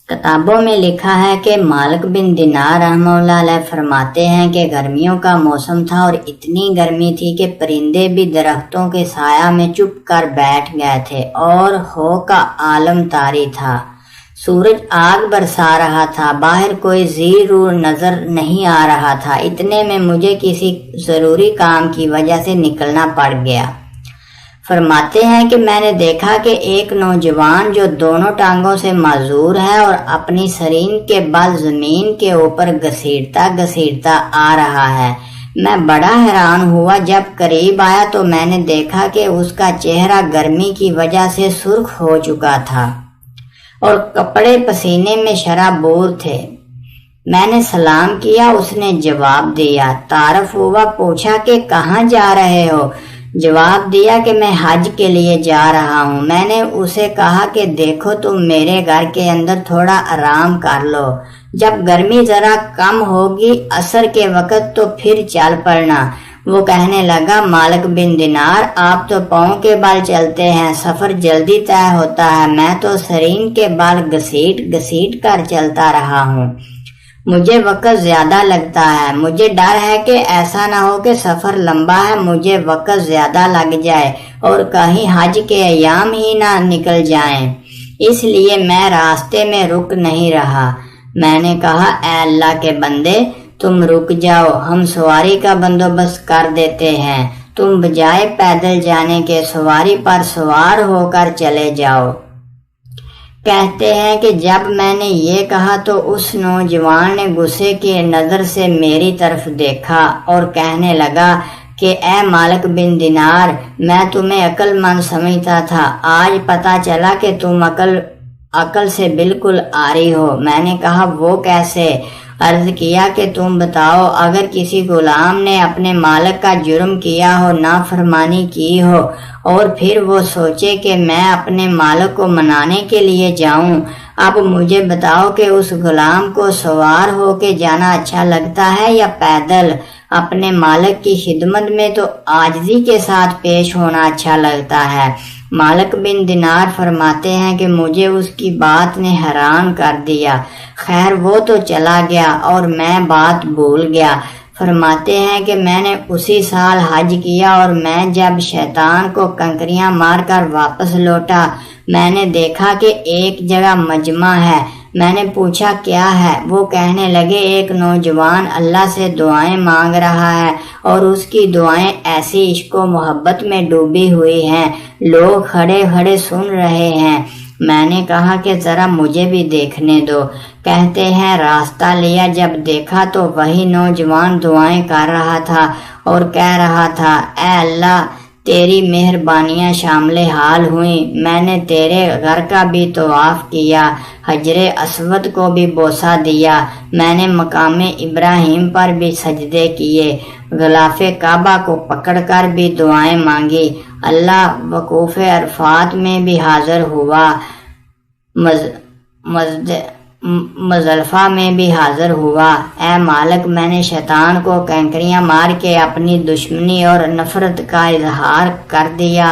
کتابوں میں لکھا ہے کہ مالک بن دینار رحمہ اللہ علیہ فرماتے ہیں کہ گرمیوں کا موسم تھا اور اتنی گرمی تھی کہ پرندے بھی درختوں کے سایہ میں چپ کر بیٹھ گئے تھے اور ہو کا عالم طاری تھا۔ سورج آگ برسا رہا تھا، باہر کوئی زیر و نظر نہیں آ رہا تھا۔ اتنے میں مجھے کسی ضروری کام کی وجہ سے نکلنا پڑ گیا۔ فرماتے ہیں کہ میں نے دیکھا کہ ایک نوجوان جو دونوں ٹانگوں سے معذور ہے اور اپنی سرین کے بل زمین کے اوپر گھسیٹتا آ رہا ہے۔ میں بڑا حیران ہوا، جب قریب آیا تو میں نے دیکھا کہ اس کا چہرہ گرمی کی وجہ سے سرخ ہو چکا تھا اور کپڑے پسینے میں شرابور تھے۔ میں نے سلام کیا، اس نے جواب دیا، تعارف ہوا، پوچھا کہ کہاں جا رہے ہو؟ جواب دیا کہ میں حج کے لیے جا رہا ہوں۔ میں نے اسے کہا کہ دیکھو تم میرے گھر کے اندر تھوڑا آرام کر لو، جب گرمی ذرا کم ہوگی عصر کے وقت تو پھر چل پڑنا۔ وہ کہنے لگا، مالک بن دینار، آپ تو پاؤں کے بل چلتے ہیں، سفر جلدی طے ہوتا ہے، میں تو سرین کے بل گھسیٹ کر چلتا رہا ہوں، مجھے وقت زیادہ لگتا ہے۔ مجھے ڈر ہے کہ ایسا نہ ہو کہ سفر لمبا ہے، مجھے وقت زیادہ لگ جائے اور کہیں حج کے ایام ہی نہ نکل جائیں، اس لیے میں راستے میں رک نہیں رہا۔ میں نے کہا، اے اللہ کے بندے، تم رک جاؤ، ہم سواری کا بندوبست کر دیتے ہیں، تم بجائے پیدل جانے کے سواری پر سوار ہو کر چلے جاؤ۔ کہتے ہیں کہ جب میں نے یہ کہا تو اس نوجوان نے غصے کی نظر سے میری طرف دیکھا اور کہنے لگا کہ اے مالک بن دینار، میں تمہیں عقل مند سمجھتا تھا، آج پتہ چلا کہ تم عقل سے بالکل عاری ہو۔ میں نے کہا، وہ کیسے؟ عرض کیا کہ تم بتاؤ، اگر کسی غلام نے اپنے مالک کا جرم کیا ہو، نافرمانی کی ہو، اور پھر وہ سوچے کہ میں اپنے مالک کو منانے کے لیے جاؤں، اب مجھے بتاؤ کہ اس غلام کو سوار ہو کے جانا اچھا لگتا ہے یا پیدل؟ اپنے مالک کی خدمت میں تو عاجزی کے ساتھ پیش ہونا اچھا لگتا ہے۔ مالک بن دینار فرماتے ہیں کہ مجھے اس کی بات نے حیران کر دیا۔ خیر وہ تو چلا گیا اور میں بات بھول گیا۔ فرماتے ہیں کہ میں نے اسی سال حج کیا اور میں جب شیطان کو کنکریاں مار کر واپس لوٹا، میں نے دیکھا کہ ایک جگہ مجمع ہے۔ میں نے پوچھا کیا ہے؟ وہ کہنے لگے، ایک نوجوان اللہ سے دعائیں مانگ رہا ہے اور اس کی دعائیں ایسی عشق و محبت میں ڈوبی ہوئی ہیں، لوگ کھڑے کھڑے سن رہے ہیں۔ میں نے کہا کہ ذرا مجھے بھی دیکھنے دو۔ کہتے ہیں راستہ لیا، جب دیکھا تو وہی نوجوان دعائیں کر رہا تھا اور کہہ رہا تھا، اے اللہ تیری مہربانیاں شامل حال ہوئیں، میں نے تیرے گھر کا بھی طواف کیا، حجر اسود کو بھی بوسہ دیا، میں نے مقام ابراہیم پر بھی سجدے کیے، غلاف کعبہ کو پکڑ کر بھی دعائیں مانگی، اللہ وقوف عرفات میں بھی حاضر ہوا، مزدلفہ میں بھی حاضر ہوا۔ اے مالک، میں نے شیطان کو کنکریاں مار کے اپنی دشمنی اور نفرت کا اظہار کر دیا۔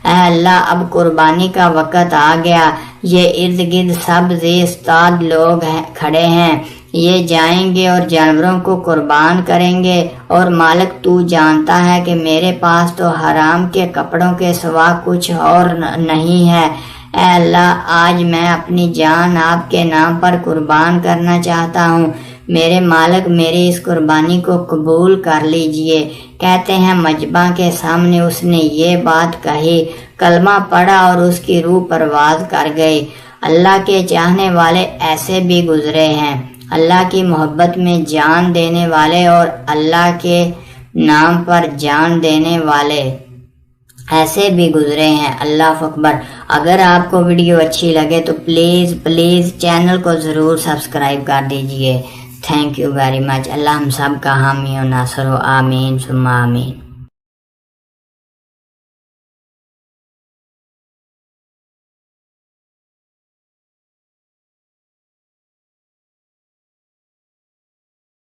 اے اللہ، اب قربانی کا وقت آ گیا، یہ ارد گرد سب استاد لوگ کھڑے ہیں، یہ جائیں گے اور جانوروں کو قربان کریں گے، اور مالک تو جانتا ہے کہ میرے پاس تو حرام کے کپڑوں کے سوا کچھ اور نہیں ہے۔ اے اللہ، آج میں اپنی جان آپ کے نام پر قربان کرنا چاہتا ہوں، میرے مالک میری اس قربانی کو قبول کر لیجئے۔ کہتے ہیں مجمع کے سامنے اس نے یہ بات کہی، کلمہ پڑھا اور اس کی روح پرواز کر گئی۔ اللہ کے چاہنے والے ایسے بھی گزرے ہیں، اللہ کی محبت میں جان دینے والے اور اللہ کے نام پر جان دینے والے ایسے بھی گزرے ہیں۔ اللہ اکبر۔ اگر آپ کو ویڈیو اچھی لگے تو پلیز چینل کو ضرور سبسکرائب کر دیجئے۔ Thank you very much. اللہ ہم سب کا حامی و ناصر ہو، آمین ثم آمین۔